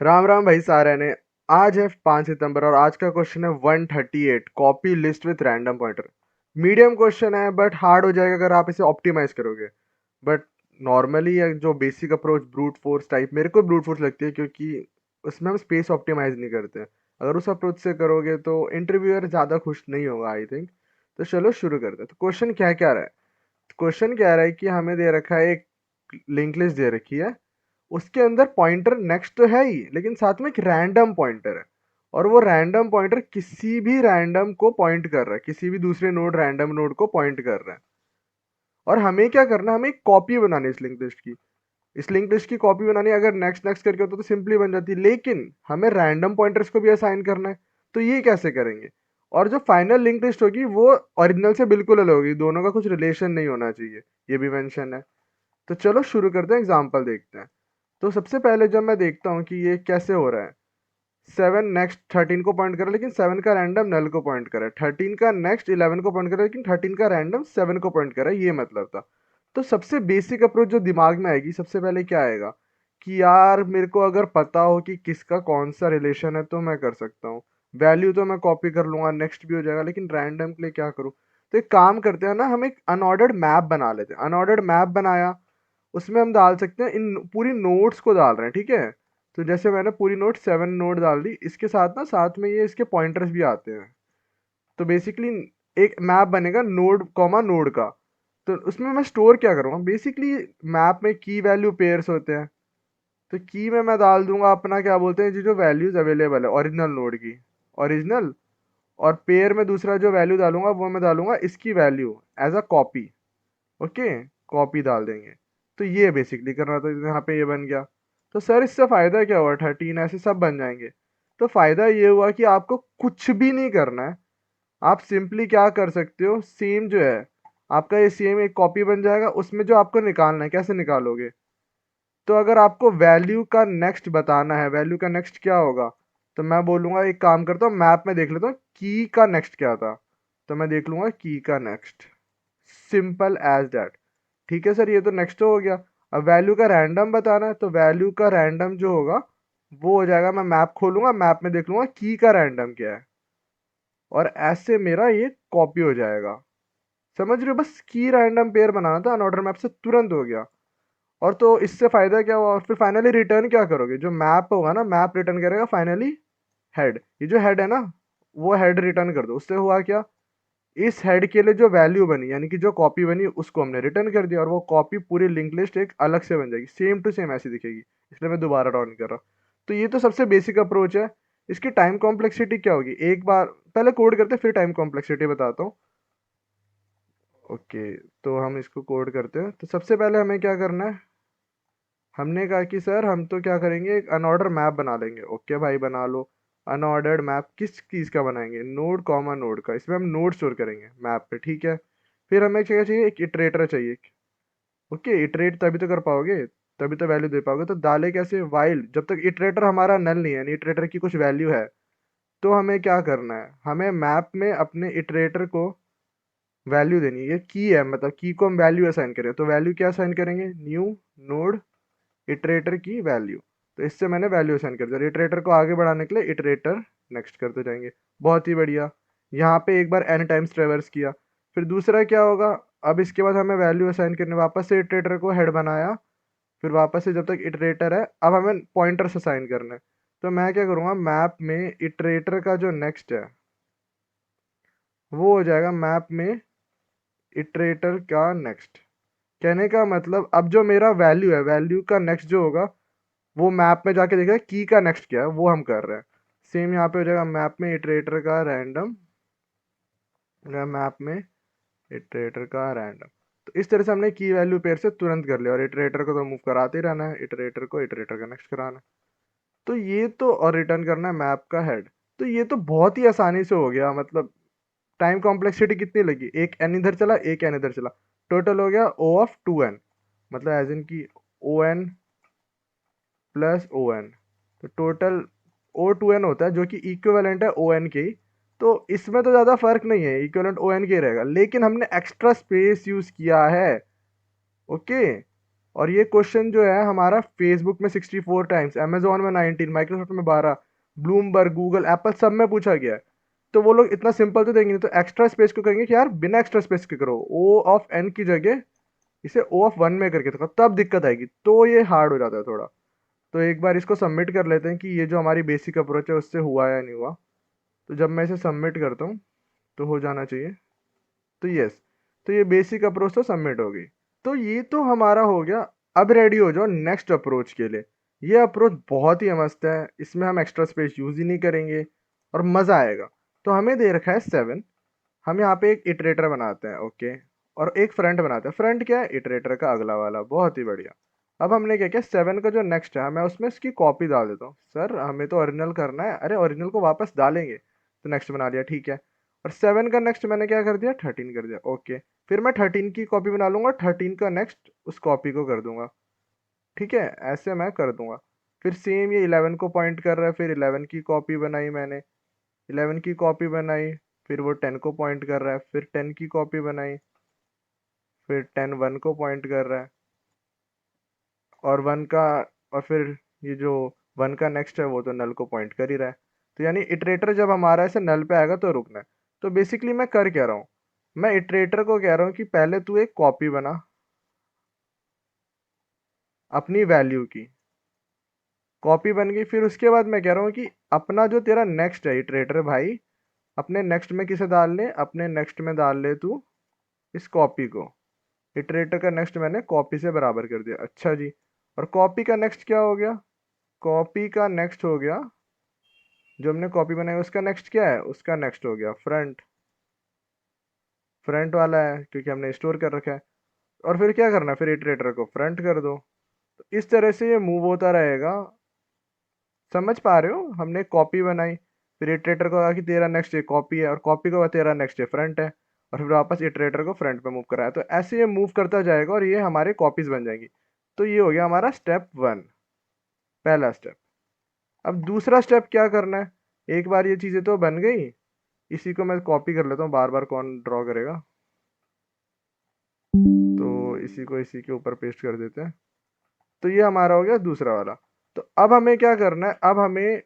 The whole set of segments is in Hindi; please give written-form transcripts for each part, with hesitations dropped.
राम राम भाई सारे ने। आज है 5 सितंबर और आज का क्वेश्चन है 138 copy list with random pointer. Medium question है बट हार्ड हो जाएगा अगर आप इसे ऑप्टिमाइज करोगे। बट नॉर्मली जो basic approach brute force type मेरे को ब्रूट फोर्स लगती है क्योंकि उसमें हम स्पेस ऑप्टिमाइज नहीं करते हैं। अगर उस अप्रोच से करोगे तो इंटरव्यूअर ज़्यादा खुश नहीं होगा आई थिंक। तो चलो शुरू करते हैं। तो क्वेश्चन क्या क्या रहा है। क्वेश्चन क्या रहा है कि हमें दे रखा है एक लिंक लिस्ट दे रखी है। उसके अंदर पॉइंटर नेक्स्ट तो है ही लेकिन साथ में एक रैंडम पॉइंटर है। और वो रैंडम पॉइंटर किसी भी रैंडम को पॉइंट कर रहा है, किसी भी दूसरे नोड रैंडम नोड को पॉइंट कर रहा है। और हमें क्या करना है, हमें एक कॉपी बनानी है इस लिंक लिस्ट की। इस लिंक लिस्ट की कॉपी बनानी है। अगर नेक्स्ट नेक्स्ट करके होता तो सिंपली बन जाती, लेकिन हमें रैंडम पॉइंटर्स को भी असाइन करना है। तो ये कैसे करेंगे। और जो फाइनल लिंक लिस्ट होगी वो ओरिजिनल से बिल्कुल अलग होगी, दोनों का कुछ रिलेशन नहीं होना चाहिए, ये भी मेंशन है। तो चलो शुरू करते हैं, एग्जांपल देखते हैं। तो सबसे पहले जब मैं देखता हूँ कि ये कैसे हो रहा है। 7 नेक्स्ट 13 को पॉइंट करा लेकिन 7 का रैंडम नल को पॉइंट करा, 13 का नेक्स्ट 11 को पॉइंट करा लेकिन 13 का रैंडम 7 को पॉइंट करा, ये मतलब था। तो सबसे बेसिक अप्रोच जो दिमाग में आएगी, सबसे पहले क्या आएगा कि यार मेरे को अगर पता हो कि किसका कौन सा रिलेशन है तो मैं कर सकता हूँ। वैल्यू तो मैं कॉपी कर लूंगा, नेक्स्ट भी हो जाएगा, लेकिन रैंडम के लिए क्या करूँ। तो एक काम करते हैं ना, हम एक अनऑर्डर्ड मैप बना लेते हैं। अनऑर्डर्ड मैप बनाया, उसमें हम डाल सकते हैं इन पूरी नोड्स को डाल रहे हैं, ठीक है। तो जैसे मैंने पूरी नोड 7 नोड डाल दी, इसके साथ ना साथ में ये इसके पॉइंटर्स भी आते हैं। तो बेसिकली एक मैप बनेगा नोड कॉमा नोड का। तो उसमें मैं स्टोर क्या करूँगा, बेसिकली मैप में की वैल्यू पेयर्स होते हैं। तो की में मैं डाल दूंगा अपना क्या बोलते हैं, जो वैल्यूज अवेलेबल है ओरिजिनल नोड की, ओरिजिनल। और पेयर में दूसरा जो वैल्यू डालूंगा वो मैं डालूंगा इसकी value as a copy. Okay, copy डाल देंगे। तो ये बेसिकली करना था, यहाँ पे ये बन गया। तो सर इससे फ़ायदा क्या हुआ, 13 ऐसे सब बन जाएंगे। तो फ़ायदा ये हुआ कि आपको कुछ भी नहीं करना है। आप सिंपली क्या कर सकते हो, सेम जो है आपका ये सेम एक कॉपी बन जाएगा। उसमें जो आपको निकालना है, कैसे निकालोगे। तो अगर आपको वैल्यू का नेक्स्ट बताना है, वैल्यू का नेक्स्ट क्या होगा, तो मैं बोलूँगा एक काम करता हूँ, मैप में देख लेता हूँ की का नेक्स्ट क्या था। तो मैं देख लूँगा की का नेक्स्ट, सिंपल एज दैट। ठीक है सर, ये तो नेक्स्ट हो गया। अब वैल्यू का रैंडम बताना है, तो वैल्यू का रैंडम जो होगा वो हो जाएगा, मैं मैप खोलूंगा, मैप में देख लूंगा की का रैंडम क्या है। और ऐसे मेरा ये कॉपी हो जाएगा। समझ रहे हो, बस की रैंडम पेयर बनाना था, अनऑर्डर मैप से तुरंत हो गया। और तो इससे फायदा क्या हुआ, और फिर फाइनली रिटर्न क्या करोगे, जो मैप होगा ना मैप रिटर्न करेगा फाइनली हेड। ये जो हेड है ना, वो हेड रिटर्न कर दो। उससे हुआ क्या, इस हेड के लिए जो वैल्यू बनी यानी कि जो कॉपी बनी उसको हमने रिटर्न कर दिया, और वो कॉपी पूरी लिंक लिस्ट एक अलग से बन जाएगी, सेम टू सेम ऐसी दिखेगी। इसलिए मैं दोबारा डाउन कर रहा हूँ। तो ये तो सबसे बेसिक अप्रोच है। इसकी टाइम कॉम्प्लेक्सिटी क्या होगी, एक बार पहले कोड करते फिर टाइम कॉम्प्लेक्सिटी बताता हूँ। ओके, तो हम इसको कोड करते हैं। तो सबसे पहले हमें क्या करना है, हमने कहा कि सर हम तो क्या करेंगे, एक अनऑर्डर मैप बना लेंगे। ओके भाई बना लो। अनऑर्डर्ड मैप किस चीज़ का बनाएंगे, नोड कॉमा नोड का। इसमें हम नोड स्टोर करेंगे मैप पे, ठीक है। फिर हमें क्या चाहिए, एक इटरेटर चाहिए। ओके, इटरेट तभी तो कर पाओगे, तभी तो वैल्यू दे पाओगे। तो डाले कैसे, वाइल जब तक इटरेटर हमारा नल नहीं है यानी इटरेटर की कुछ वैल्यू है, तो हमें क्या करना है, हमें मैप में अपने इटरेटर को वैल्यू देनी है। ये की है, मतलब की को हम वैल्यू असाइन करें, तो वैल्यू क्या असाइन करेंगे, न्यू नोड इटरेटर की वैल्यू। तो इससे मैंने वैल्यू असाइन कर दिया। इटरेटर को आगे बढ़ाने के लिए इटरेटर नेक्स्ट करते जाएंगे। बहुत ही बढ़िया। यहाँ पे एक बार एन टाइम्स ट्रेवर्स किया। फिर दूसरा क्या होगा, अब इसके बाद हमें वैल्यू असाइन करने, वापस से इटरेटर को हेड बनाया। फिर वापस से जब तक इटरेटर है, अब हमें पॉइंटर्स असाइन करना है। तो मैं क्या करूँगा, मैप में इटरेटर का जो नेक्स्ट है वो हो जाएगा मैप में इटरेटर का नेक्स्ट। कहने का मतलब अब जो मेरा वैल्यू है, वैल्यू का नेक्स्ट जो होगा वो मैप में जाके देखा की का नेक्स्ट क्या है वो हम कर रहे हैं। सेम यहाँ पे हो जाएगा मैप में इटरेटर का रैंडम, मैप में इटरेटर का रैंडम। तो इस तरह से हमने की वैल्यू पेयर से तुरंत कर लिया, और इटरेटर को तो मूव कराते ही रहना है, इटरेटर को इटरेटर का नेक्स्ट कराना है। तो ये तो, और रिटर्न करना है मैप का हेड। तो ये तो बहुत ही आसानी से हो गया। मतलब टाइम कॉम्प्लेक्सिटी कितनी लगी, एक एन इधर चला एक एन इधर चला, टोटल हो गया ओ ऑफ 2n। मतलब एज इन की O N plus O N. तो टोटल ओ टू एन होता है जो कि इक्विवेलेंट है ओ एन के ही। तो इसमें तो ज़्यादा फर्क नहीं है, इक्विवेलेंट ओ एन के ही रहेगा, लेकिन हमने एक्स्ट्रा स्पेस यूज़ किया है। ओके, और ये क्वेश्चन जो है हमारा फेसबुक में 64 टाइम्स, अमेजोन में 19, माइक्रोसॉफ्ट में 12, ब्लूमबर्ग, गूगल, एप्पल सब में पूछा गया है। तो वो लोग इतना सिंपल तो देंगे नहीं, तो एक्स्ट्रा स्पेस क्यों करेंगे कि यार बिना एक्स्ट्रा स्पेस के करो, ओ ऑफ एन की जगह इसे ओ ऑफ वन में करके देखो, तब दिक्कत आएगी, तो ये हार्ड हो जाता है थोड़ा। तो एक बार इसको सबमिट कर लेते हैं कि ये जो हमारी बेसिक अप्रोच है उससे हुआ या नहीं हुआ। तो जब मैं इसे सबमिट करता हूँ तो हो जाना चाहिए। तो यस, तो ये बेसिक अप्रोच तो सबमिट हो गई। तो ये तो हमारा हो गया। अब रेडी हो जाओ नेक्स्ट अप्रोच के लिए। ये अप्रोच बहुत ही मस्त है, इसमें हम एक्स्ट्रा स्पेस यूज ही नहीं करेंगे और मज़ा आएगा। तो हमें दे रखा है 7, हम यहाँ पे एक इटरेटर बनाते हैं, ओके, और एक फ्रंट बनाते हैं। फ्रंट क्या है? इटरेटर का अगला वाला, बहुत ही बढ़िया। अब हमने क्या किया, 7 का जो नेक्स्ट है मैं उसमें इसकी कॉपी डाल देता हूँ। सर हमें तो ओरिजिनल करना है, अरे ओरिजिनल को वापस डालेंगे, तो नेक्स्ट बना लिया, ठीक है। और 7 का नेक्स्ट मैंने क्या कर दिया, 13 कर दिया, ओके। फिर मैं 13 की कॉपी बना लूंगा, 13 का नेक्स्ट उस कॉपी को कर दूंगा, ठीक है, ऐसे मैं कर दूंगा। फिर सेम ये 11 को पॉइंट कर रहा है, फिर 11 की कॉपी बनाई मैंने, 11 की कॉपी बनाई, फिर वो 10 को पॉइंट कर रहा है, फिर 10 की कॉपी बनाई, फिर 10 1 को पॉइंट कर रहा है, और 1 का, और फिर ये जो 1 का नेक्स्ट है वो तो नल को पॉइंट कर ही रहा है। तो यानी इटरेटर जब हमारा ऐसे नल पे आएगा तो रुकना है। तो बेसिकली मैं कर क्या रहा हूँ, मैं इटरेटर को कह रहा हूँ कि पहले तू एक कॉपी बना अपनी वैल्यू की, कॉपी बन गई। फिर उसके बाद मैं कह रहा हूँ कि अपना जो तेरा नेक्स्ट है इटरेटर भाई, अपने नेक्स्ट में किसे डाल ले, अपने नेक्स्ट में डाल ले तू इस कॉपी को। इटरेटर का नेक्स्ट मैंने कॉपी से बराबर कर दिया, अच्छा जी। और कॉपी का नेक्स्ट क्या हो गया, कॉपी का नेक्स्ट हो गया, जो हमने कॉपी बनाई उसका नेक्स्ट क्या है, उसका नेक्स्ट हो गया फ्रंट। फ्रंट वाला है क्योंकि हमने स्टोर कर रखा है। और फिर क्या करना है, फिर इटरेटर को फ्रंट कर दो। तो इस तरह से ये मूव होता रहेगा। समझ पा रहे हो, हमने कॉपी बनाई, फिर इटरेटर को कहा कि तेरा नेक्स्ट ये कॉपी है, और कॉपी को तेरा नेक्स्ट ये फ्रंट है, और फिर वापस इटरेटर को फ्रंट पे मूव कराया। तो ऐसे ये मूव करता जाएगा और ये हमारे कॉपीज बन जाएंगी। तो ये हो गया हमारा स्टेप 1, पहला स्टेप। अब दूसरा स्टेप क्या करना है, एक बार ये चीज़ें तो बन गई, इसी को मैं कॉपी कर लेता हूँ, बार बार कौन ड्रॉ करेगा, तो इसी को इसी के ऊपर पेस्ट कर देते हैं। तो ये हमारा हो गया दूसरा वाला। तो अब हमें क्या करना है, अब हमें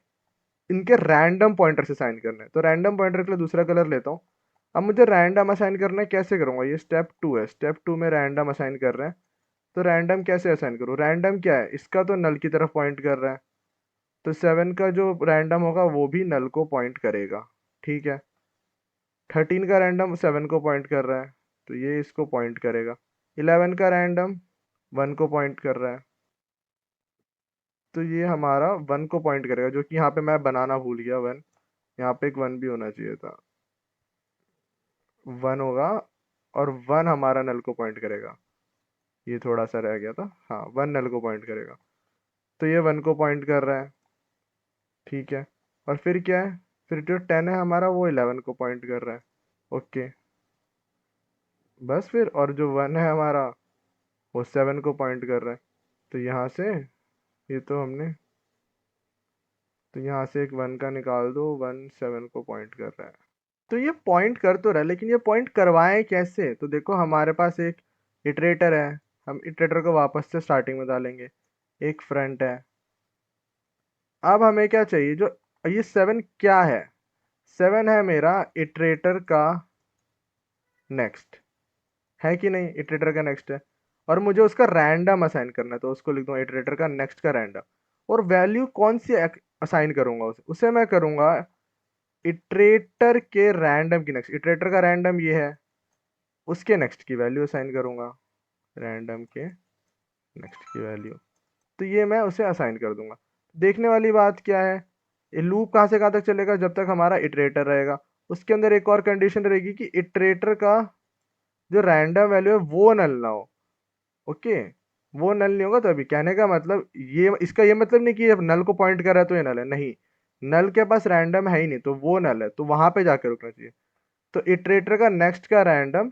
इनके रैंडम पॉइंटर से साइन करना है। तो रैंडम पॉइंटर के लिए दूसरा कलर लेता हूँ। अब मुझे रैंडम असाइन करना है, कैसे करूँगा, ये स्टेप 2 है, स्टेप 2 में रैंडम असाइन कर रहे हैं। तो रैंडम कैसे असाइन करूँ, रैंडम क्या है, इसका तो नल की तरफ पॉइंट कर रहा है, तो 7 का जो रैंडम होगा वो भी नल को पॉइंट करेगा, ठीक है। 13 का रैंडम 7 को पॉइंट कर रहा है, तो ये इसको पॉइंट करेगा। 11 का रैंडम 1 को पॉइंट कर रहा है, तो ये हमारा 1 को पॉइंट करेगा, जो कि यहाँ पे मैं बनाना भूल गया 1, यहाँ पे एक 1 भी होना चाहिए था, 1 होगा, और 1 हमारा नल को पॉइंट करेगा। ये थोड़ा सा रह गया था, हाँ 1 नल को पॉइंट करेगा, तो ये 1 को पॉइंट कर रहा है, ठीक है। और फिर क्या है, फिर जो 10 है हमारा वो 11 को पॉइंट कर रहा है, ओके, बस फिर। और जो 1 है हमारा वो 7 को पॉइंट कर रहा है, तो यहाँ से ये तो हमने, तो यहाँ से एक 1 का निकाल दो, 1 7 को पॉइंट कर रहा है। तो ये पॉइंट कर तो रहा है, लेकिन ये पॉइंट करवाएं कैसे, तो देखो हमारे पास एक इटरेटर है, हम इटरेटर को वापस से स्टार्टिंग में डालेंगे, एक फ्रंट है। अब हमें क्या चाहिए, जो ये 7 क्या है, 7 है मेरा इटरेटर का नेक्स्ट, है कि नहीं, इटरेटर का नेक्स्ट है। और मुझे उसका रैंडम असाइन करना है, तो उसको लिख दूंगा इटरेटर का नेक्स्ट का रैंडम। और वैल्यू कौन सी असाइन करूंगा उसे, मैं करूंगा इटरेटर के रैंडम की नेक्स्ट, इटरेटर का रैंडम ये है, उसके नेक्स्ट की वैल्यू असाइन करूंगा, रैंडम के नेक्स्ट की वैल्यू। तो ये मैं उसे असाइन कर दूंगा। देखने वाली बात क्या है, ये लूप कहाँ से कहाँ तक चलेगा, जब तक हमारा इटरेटर रहेगा। उसके अंदर एक और कंडीशन रहेगी कि इटरेटर का जो रैंडम वैल्यू है वो नल ना हो, ओके, वो नल नहीं होगा। तो अभी कहने का मतलब ये, इसका ये मतलब नहीं कि अब नल को पॉइंट कर रहा है तो ये नल है, नहीं, नल के पास रैंडम है ही नहीं तो वो नल है, तो वहां पे जाके रुकना चाहिए। तो इटरेटर का नेक्स्ट का रैंडम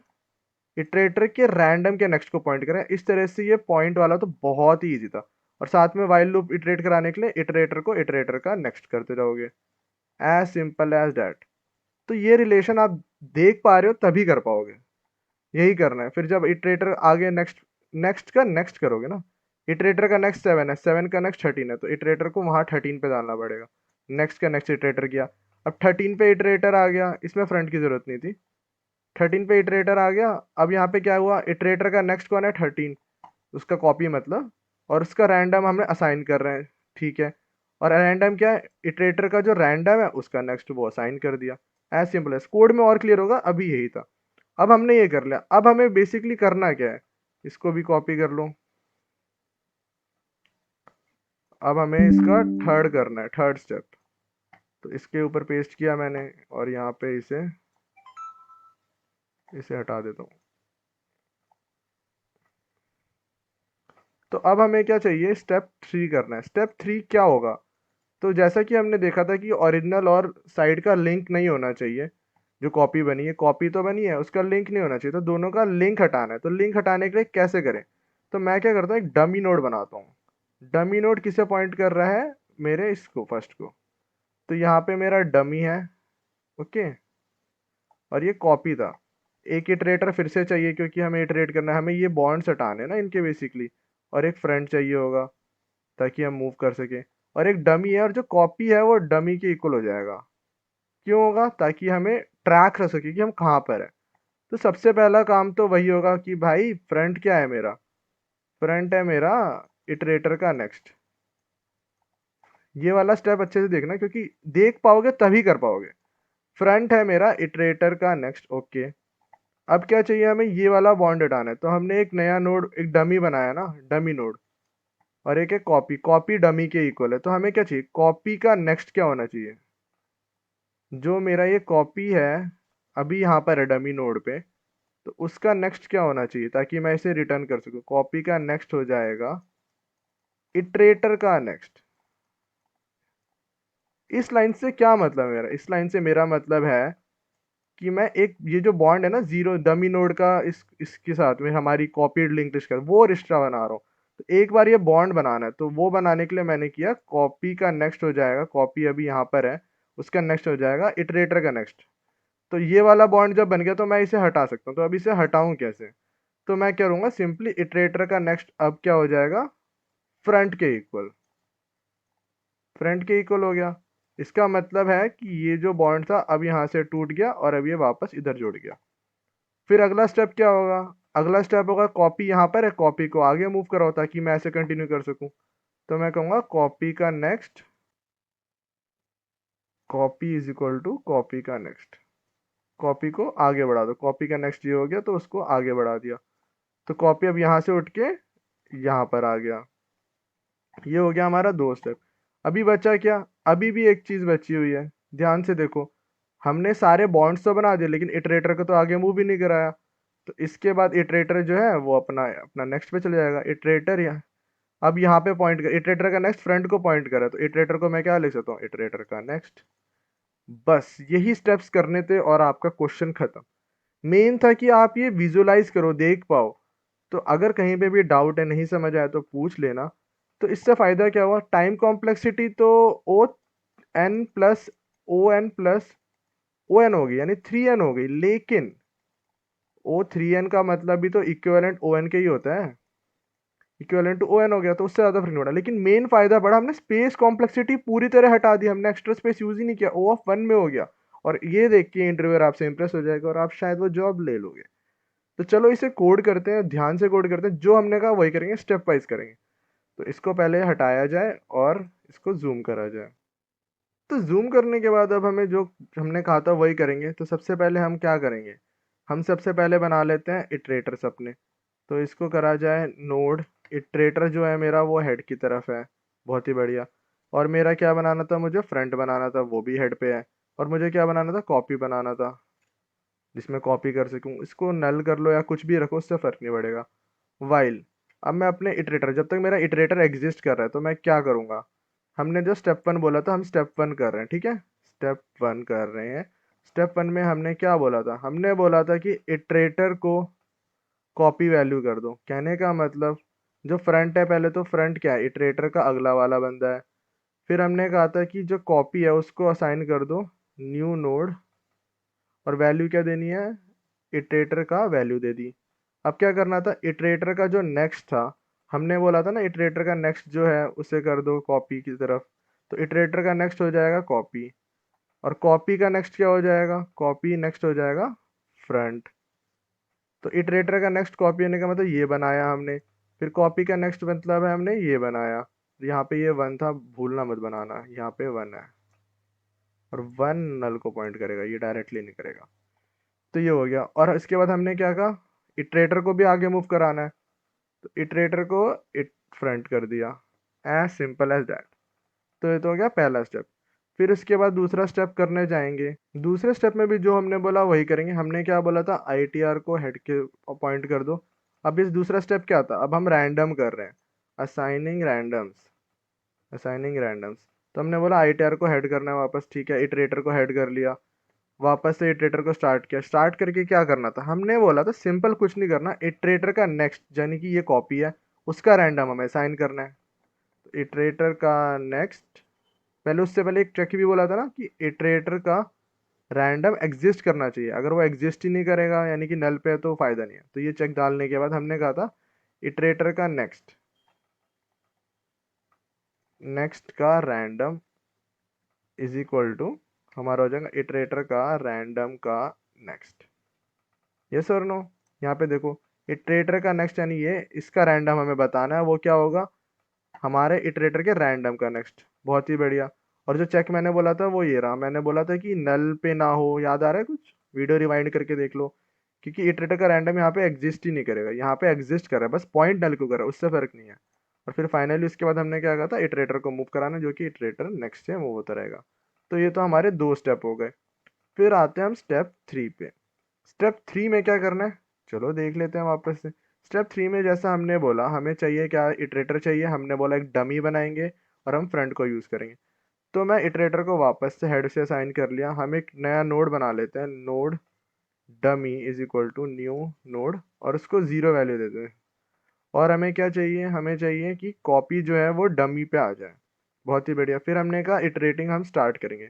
इटरेटर के रैंडम के नेक्स्ट को पॉइंट करें, इस तरह से ये पॉइंट वाला तो बहुत ही इजी था। और साथ में वाइल लूप इटरेट कराने के लिए इटरेटर को इटरेटर का नेक्स्ट करते जाओगे, एज सिंपल एज दैट। तो ये रिलेशन आप देख पा रहे हो तभी कर पाओगे, यही करना है। फिर जब इटरेटर आगे नेक्स्ट नेक्स्ट का नेक्स्ट करोगे ना, इटरेटर का नेक्स्ट 7 है, 7 का नेक्स्ट 13 है, तो इटरेटर को वहाँ 13 पे डालना पड़ेगा। नेक्स्ट का नेक्स्ट इटरेटर किया, अब 13 पे इटरेटर आ गया, इसमें फ्रंट की जरूरत नहीं थी। 13 पे इटरेटर आ गया, अब यहाँ पे क्या हुआ, इटरेटर का नेक्स्ट कौन है, 13, उसका कॉपी मतलब, और उसका रैंडम हमने असाइन कर रहे हैं, ठीक है। और रैंडम क्या है, इटरेटर का जो रैंडम है उसका नेक्स्ट वो असाइन कर दिया। एज सिंपल है, कोड में और क्लियर होगा, अभी यही था। अब हमने ये कर लिया, अब हमें बेसिकली करना क्या है, इसको भी कॉपी कर लो। अब हमें इसका थर्ड करना है, थर्ड स्टेप, तो इसके ऊपर पेस्ट किया मैंने, और यहाँ पे इसे इसे हटा देता हूँ। तो अब हमें क्या चाहिए, स्टेप 3 करना है। स्टेप 3 क्या होगा, तो जैसा कि हमने देखा था कि ओरिजिनल और साइड का लिंक नहीं होना चाहिए। जो कॉपी बनी है, कॉपी तो बनी है, उसका लिंक नहीं होना चाहिए, तो दोनों का लिंक हटाना है। तो लिंक हटाने के लिए कैसे करें, तो मैं क्या करता हूँ, एक डमी नोड बनाता हूँ। डमी नोड किसे पॉइंट कर रहा है, मेरे इसको, फर्स्ट को। तो यहाँ पे मेरा डमी है, ओके, और ये कॉपी था। एक इटरेटर फिर से चाहिए, क्योंकि हमें इटरेट करना है, हमें ये बॉन्ड्स हटाने हैं ना इनके बेसिकली। और एक फ्रेंड चाहिए होगा, ताकि हम मूव कर सकें। और एक डमी है, और जो कॉपी है वो डमी के इक्वल हो जाएगा। क्यों होगा, ताकि हमें ट्रैक रह सके कि हम कहाँ पर है। तो सबसे पहला काम तो वही होगा कि भाई फ्रंट क्या है मेरा, फ्रंट है मेरा इटरेटर का नेक्स्ट। ये वाला स्टेप अच्छे से देखना, क्योंकि देख पाओगे तभी कर पाओगे। फ्रंट है मेरा इटरेटर का नेक्स्ट, ओके। अब क्या चाहिए हमें, ये वाला बॉन्ड हटाना है, तो हमने एक नया नोड, एक डमी बनाया ना, डमी नोड। और एक है कॉपी, कॉपी डमी के इक्वल है, तो हमें क्या चाहिए, कॉपी का नेक्स्ट क्या होना चाहिए। जो मेरा ये कॉपी है, अभी यहाँ पर है डमी नोड पे, तो उसका नेक्स्ट क्या होना चाहिए, ताकि मैं इसे रिटर्न कर सकूं। कॉपी का नेक्स्ट हो जाएगा इटरेटर का नेक्स्ट। इस लाइन से क्या मतलब है मेरा, इस लाइन से मेरा मतलब है कि मैं एक ये जो बॉन्ड है ना, जीरो डमी नोड का, इसके साथ में हमारी कॉपीड लिंक लिस्ट का वो रिश्ता बना रहा हूँ। तो एक बार ये बॉन्ड बनाना है, तो वो बनाने के लिए मैंने किया, कॉपी का नेक्स्ट हो जाएगा, कॉपी अभी यहाँ पर है, उसका नेक्स्ट हो जाएगा इटरेटर का नेक्स्ट। तो ये वाला बॉन्ड जब बन गया, तो मैं इसे हटा सकता हूँ। तो अब इसे हटाऊं कैसे, तो मैं क्या करूँगा, सिंपली इटरेटर का नेक्स्ट अब क्या हो जाएगा, फ्रंट के इक्वल। फ्रंट के इक्वल हो गया, इसका मतलब है कि ये जो बॉन्ड था अब यहाँ से टूट गया, और अब ये वापस इधर जुड़ गया। फिर अगला स्टेप क्या होगा, अगला स्टेप होगा, कॉपी यहाँ पर है, कॉपी को आगे मूव कराओ, ताकि मैं ऐसे कंटिन्यू कर सकूं। तो मैं कहूँगा कॉपी का next, copy is equal to copy का नेक्स्ट। कॉपी को आगे बढ़ा दो, कॉपी का नेक्स्ट ये हो गया, तो उसको आगे बढ़ा दिया। तो कॉपी अब यहाँ से उठ के यहाँ पर आ गया। ये हो गया हमारा दो स्टेप। अभी बचा क्या, अभी भी एक चीज बची हुई है, ध्यान से देखो। हमने सारे बॉन्ड्स तो बना दिए, लेकिन इटरेटर को तो आगे मूव ही नहीं कराया। तो इसके बाद इटरेटर जो है वो अपना अपना नेक्स्ट पे चले जाएगा। इटरेटर या अब यहाँ पे पॉइंट कर, इटरेटर का नेक्स्ट फ्रंट को पॉइंट करा, तो इटरेटर को मैं क्या लिख सकता हूँ, इटरेटर का नेक्स्ट। बस यही स्टेप्स करने थे, और आपका क्वेश्चन खत्म। मेन था कि आप ये विजुलाइज करो, देख पाओ। तो अगर कहीं पे भी डाउट है, नहीं समझ आया, तो पूछ लेना। तो इससे फायदा क्या हुआ, टाइम कॉम्प्लेक्सिटी तो O N plus plus O N हो गई, यानी 3n हो गई। लेकिन ओ 3n का मतलब भी तो इक्विवेलेंट ओ एन के ही होता है, इक्विवेलेंट टू ओ एन हो गया, तो उससे ज्यादा फर्क नहीं पड़ा। लेकिन मेन फायदा पड़ा, हमने स्पेस कॉम्प्लेक्सिटी पूरी तरह हटा दी, हमने एक्स्ट्रा स्पेस यूज ही नहीं किया, ओ ऑफ वन में हो गया। और ये देख के इंटरव्यूअर आपसे इंप्रेस हो जाएगा, और आप शायद वो जॉब ले लोगे। तो चलो इसे कोड करते हैं, ध्यान से कोड करते हैं, जो हमने कहा वही करेंगे, स्टेप वाइज करेंगे। तो इसको पहले हटाया जाए, और इसको जूम करा जाए। तो जूम करने के बाद अब हमें जो हमने कहा था वही करेंगे। तो सबसे पहले हम क्या करेंगे, हम सबसे पहले बना लेते हैं इटरेटर्स अपने। तो इसको करा जाए नोड, इटरेटर जो है मेरा वो हेड की तरफ है, बहुत ही बढ़िया। और मेरा क्या बनाना था, मुझे फ्रंट बनाना था, वो भी हेड पे है। और मुझे क्या बनाना था, कॉपी बनाना था, जिसमें कॉपी कर सकूं। इसको नल कर लो या कुछ भी रखो, उससे फर्क नहीं पड़ेगा। वाइल, अब मैं अपने इटरेटर, जब तक मेरा इटरेटर एग्जिस्ट कर रहा है, तो मैं क्या करूंगा, हमने जो स्टेप 1 बोला था, हम स्टेप 1 कर रहे हैं, ठीक है, स्टेप 1 कर रहे हैं। स्टेप 1 में हमने क्या बोला था, हमने बोला था कि इटरेटर को कॉपी वैल्यू कर दो। कहने का मतलब, जो फ्रंट है, पहले तो फ्रंट क्या है, इटरेटर का अगला वाला बंदा है। फिर हमने कहा था कि जो कॉपी है उसको असाइन कर दो न्यू नोड, और वैल्यू क्या देनी है, इटरेटर का वैल्यू दे दी। अब क्या करना था, इटरेटर का जो नेक्स्ट था हमने बोला था ना इटरेटर का नेक्स्ट जो है उसे कर दो कॉपी की तरफ, तो इटरेटर का नेक्स्ट हो जाएगा कॉपी, और कॉपी का नेक्स्ट क्या हो जाएगा, कॉपी नेक्स्ट हो जाएगा फ्रंट। तो इटरेटर का नेक्स्ट कॉपी होने का मतलब ये बनाया हमने, फिर कॉपी का नेक्स्ट मतलब है हमने ये बनाया। यहाँ पे ये वन था, भूलना मत बनाना, यहाँ पे वन है, और वन नल को पॉइंट करेगा, ये डायरेक्टली नहीं करेगा। तो ये हो गया, और इसके बाद हमने क्या कहा, इटरेटर को भी आगे मूव कराना है, तो इटरेटर को इट फ्रंट कर दिया, एज सिंपल एज दैट। तो ये तो हो गया पहला स्टेप। फिर इसके बाद दूसरा स्टेप करने जाएंगे, दूसरे स्टेप में भी जो हमने बोला वही करेंगे। हमने क्या बोला था, आईटीआर को हेड के पॉइंट कर दो। अब इस दूसरा स्टेप क्या था, अब हम रैंडम कर रहे हैं, असाइनिंग रैंडम्स, असाइनिंग रैंडम्स। तो हमने बोला आईटीआर को हेड करना है वापस, ठीक है, इटरेटर को हेड कर लिया, वापस से इटरेटर को स्टार्ट किया। स्टार्ट करके क्या करना था, हमने बोला था सिंपल कुछ नहीं करना, इटरेटर का नेक्स्ट यानी कि ये कॉपी है उसका रैंडम हमें असाइन करना है। तो इटरेटर का नेक्स्ट, पहले उससे पहले एक चेक भी बोला था ना कि इटरेटर का रैंडम एग्जिस्ट करना चाहिए, अगर वो एग्जिस्ट ही नहीं करेगा यानी कि नल पे है तो फायदा नहीं है। तो ये चेक डालने के बाद हमने कहा था इटरेटर का नेक्स्ट, नेक्स्ट का रैंडम इज इक्वल टू हमारा हो जाएगा इटरेटर का रैंडम का नेक्स्ट। यस और नो, यहाँ पे देखो इटरेटर का नेक्स्ट यानी ये इसका रैंडम हमें बताना है, वो क्या होगा, हमारे इटरेटर के रैंडम का नेक्स्ट। बहुत ही बढ़िया। और जो चेक मैंने बोला था वो ये रहा, मैंने बोला था कि नल पे ना हो, याद आ रहा है कुछ, वीडियो रिवाइंड करके देख लो, क्योंकि इटरेटर का रैंडम यहाँ पे एग्जिस्ट ही नहीं करेगा, यहाँ पे एग्जिस्ट कर रहा है, बस पॉइंट नल को कर रहा है, उससे फर्क नहीं है। और फिर फाइनली उसके बाद हमने क्या कहा था, इटरेटर को मूव कराना, जो कि इटरेटर नेक्स्ट से मूव होता रहेगा। तो ये तो हमारे दो स्टेप हो गए। फिर आते हैं हम स्टेप 3 पे। स्टेप 3 में क्या करना है, चलो देख लेते हैं वापस से। स्टेप 3 में जैसा हमने बोला हमें चाहिए क्या, इटरेटर चाहिए, हमने बोला एक डमी बनाएंगे और हम फ्रंट को यूज़ करेंगे। तो मैं इटरेटर को वापस से हेड से असाइन कर लिया, हम एक नया नोड बना लेते हैं, node dummy is equal to new node, और उसको 0 वैल्यू देते हैं। और हमें क्या चाहिए, हमें चाहिए कि कॉपी जो है वो डमी पे आ जाए। बहुत ही बढ़िया। फिर हमने कहा इटरेटिंग हम स्टार्ट करेंगे।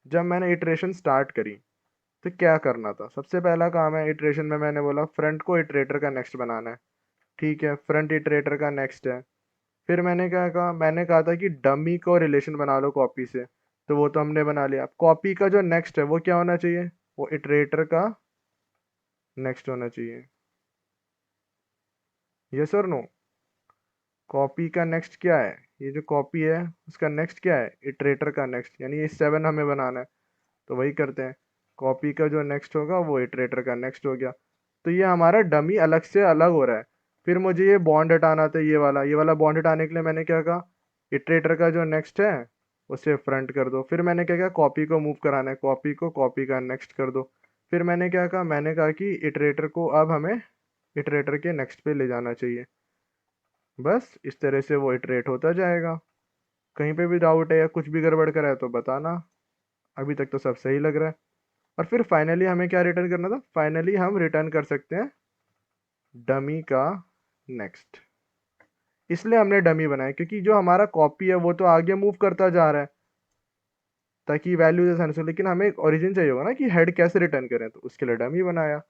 जब मैंने इटरेशन स्टार्ट करी तो क्या करना था, सबसे पहला काम है इटरेशन में मैंने बोला फ्रंट को इटरेटर का नेक्स्ट बनाना है, ठीक है, फ्रंट इटरेटर का नेक्स्ट है। फिर मैंने क्या कहा, मैंने कहा था कि डमी को रिलेशन बना लो कॉपी से, तो वो तो हमने बना लिया। कॉपी का जो नेक्स्ट है वो क्या होना चाहिए, वो इटरेटर का नेक्स्ट होना चाहिए। यस और नो, कॉपी का नेक्स्ट क्या है, ये जो कॉपी है उसका नेक्स्ट क्या है, इटरेटर का नेक्स्ट, यानी ये 7 हमें बनाना है। तो वही करते हैं, कॉपी का जो नेक्स्ट होगा वो इटरेटर का नेक्स्ट हो गया। तो ये हमारा डमी अलग से अलग हो रहा है। फिर मुझे ये बॉन्ड हटाना था, ये वाला बॉन्ड हटाने के लिए मैंने क्या कहा, इटरेटर का जो नेक्स्ट है उसे फ्रंट कर दो। फिर मैंने क्या कहा, कॉपी को मूव कराना है, कॉपी को कॉपी का नेक्स्ट कर दो। फिर मैंने क्या कहा, मैंने कहा कि इटरेटर को अब हमें इटरेटर के नेक्स्ट पे ले जाना चाहिए। बस इस तरह से वो इटरेट होता जाएगा। कहीं पे भी डाउट है या कुछ भी गड़बड़ करा है तो बताना, अभी तक तो सब सही लग रहा है। और फिर फाइनली हमें क्या रिटर्न करना था, फाइनली हम रिटर्न कर सकते हैं डमी का नेक्स्ट। इसलिए हमने डमी बनाया क्योंकि जो हमारा कॉपी है वो तो आगे मूव करता जा रहा है ताकि वैल्यू आसानी से, लेकिन हमें एक ओरिजिन चाहिए होगा ना कि हेड कैसे रिटर्न करें, तो उसके लिए डमी बनाया।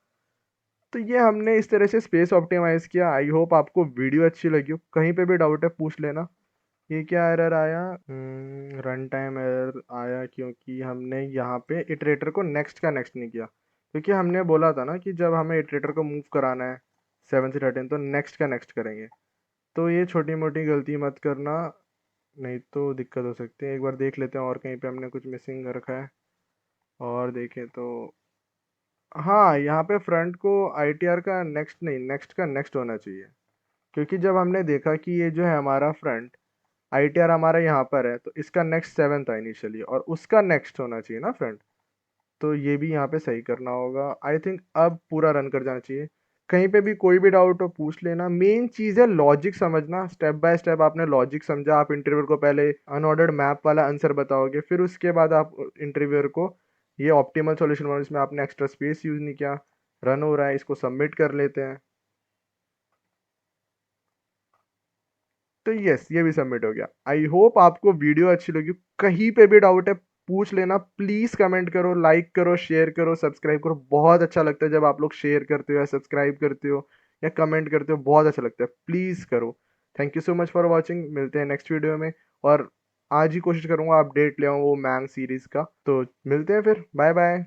तो ये हमने इस तरह से स्पेस ऑप्टिमाइज किया। आई होप आपको वीडियो अच्छी लगी हो, कहीं पे भी डाउट है पूछ लेना। ये क्या एरर आया, रन टाइम एरर आया क्योंकि हमने यहाँ पे इटरेटर को नेक्स्ट का नेक्स्ट नहीं किया, क्योंकि हमने बोला था ना कि जब हमें इटरेटर को मूव कराना है 7 से 13 तो नेक्स्ट का नेक्स्ट करेंगे। तो ये छोटी मोटी गलती मत करना, नहीं तो दिक्कत हो सकती है। एक बार देख लेते हैं और कहीं पे हमने कुछ मिसिंग रखा है, और देखें तो हाँ, यहाँ पे फ्रंट को आईटीआर का नेक्स्ट नहीं, नेक्स्ट का नेक्स्ट होना चाहिए, क्योंकि जब हमने देखा कि ये जो है हमारा फ्रंट आईटीआर हमारा यहाँ पर है तो इसका नेक्स्ट 7 था इनिशियली, और उसका नेक्स्ट होना चाहिए ना फ्रंट। तो ये भी यहाँ पे सही करना होगा। आई थिंक अब पूरा रन कर जाना चाहिए। कहीं पे भी कोई भी डाउट हो पूछ लेना। मेन चीज़ है लॉजिक समझना, स्टेप बाय स्टेप आपने लॉजिक समझा। आप इंटरव्यूअर को पहले अनऑर्डर्ड मैप वाला आंसर बताओगे, फिर उसके बाद आप इंटरव्यूअर को ये ऑप्टिमल सॉल्यूशन बनाओ जिसमें आपने एक्स्ट्रा स्पेस यूज़ नहीं किया, रन हो रहा है, इसको सबमिट कर लेते हैं। तो यस, ये भी सबमिट हो गया। आई होप आपको वीडियो अच्छी लगी। कहीं पे भी डाउट है पूछ लेना, प्लीज़ कमेंट करो, लाइक करो, शेयर करो, सब्सक्राइब करो। बहुत अच्छा लगता है जब आप लोग शेयर करते हो या सब्सक्राइब करते हो या कमेंट करते हो, बहुत अच्छा लगता है, प्लीज़ करो। Thank you so much for watching, मिलते हैं नेक्स्ट वीडियो में। और आज ही कोशिश करूंगा अपडेट ले आऊँ वो मैंग सीरीज का। तो मिलते हैं फिर, बाय बाय।